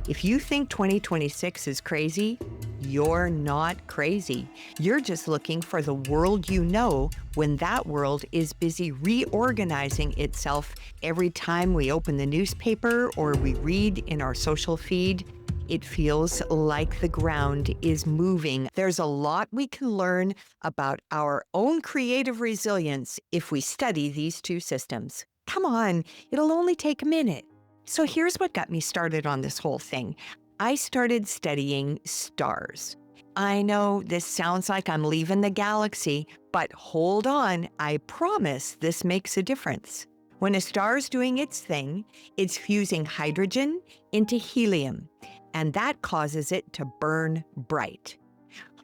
If you think 2026 is crazy, you're not crazy. You're just looking for the world you know when that world is busy reorganizing itself every time we open the newspaper or we read in our social feed. It feels like the ground is moving. There's a lot we can learn about our own creative resilience if we study these two systems. Come on, it'll only take a minute. So here's what got me started on this whole thing. I started studying stars. I know this sounds like I'm leaving the galaxy, but hold on, I promise this makes a difference. When a star's doing its thing, it's fusing hydrogen into helium, and that causes it to burn bright.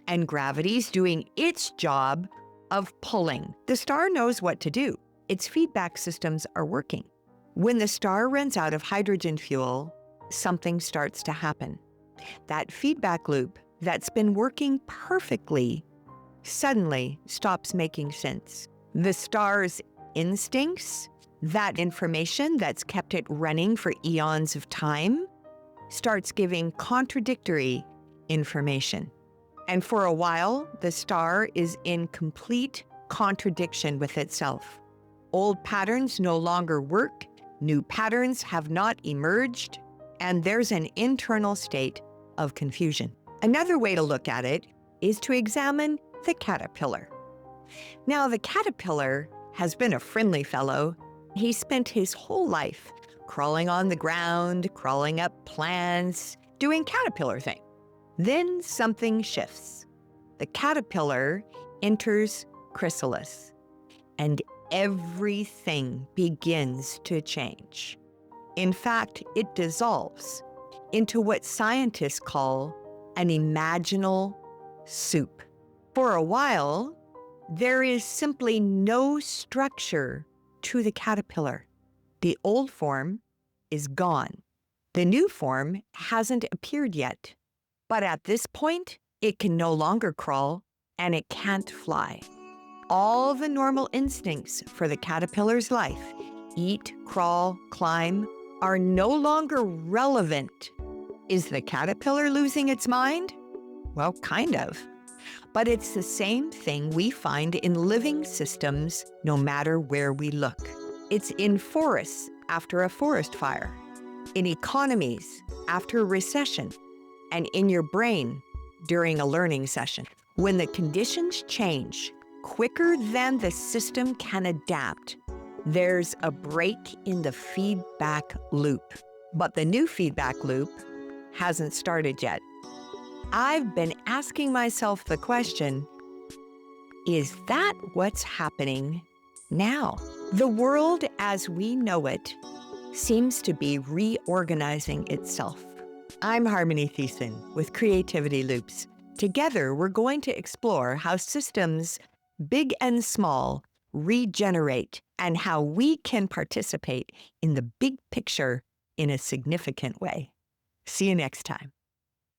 And gravity's doing its job of pulling. The star knows what to do. Its feedback systems are working. When the star runs out of hydrogen fuel, something starts to happen. That feedback loop that's been working perfectly suddenly stops making sense. The star's instincts, that information that's kept it running for eons of time, starts giving contradictory information. And for a while, the star is in complete contradiction with itself. Old patterns no longer work, new patterns have not emerged, and there's an internal state of confusion. Another way to look at it is to examine the caterpillar. Now, the caterpillar has been a friendly fellow. He spent his whole life crawling on the ground, crawling up plants, doing caterpillar thing. Then something shifts. The caterpillar enters chrysalis, and everything begins to change. In fact, it dissolves into what scientists call an imaginal soup. For a while, there is simply no structure to the caterpillar. The old form is gone. The new form hasn't appeared yet. But at this point, it can no longer crawl and it can't fly. All the normal instincts for the caterpillar's life, eat, crawl, climb, are no longer relevant. Is the caterpillar losing its mind? Well, kind of. But it's the same thing we find in living systems no matter where we look. It's in forests after a forest fire, in economies after a recession, and in your brain during a learning session. When the conditions change quicker than the system can adapt, there's a break in the feedback loop. But the new feedback loop hasn't started yet. I've been asking myself the question, is that what's happening now? The world as we know it seems to be reorganizing itself. I'm Harmony Thiessen with Creativity Loops. Together, we're going to explore how systems, big and small, regenerate and how we can participate in the big picture in a significant way. See you next time.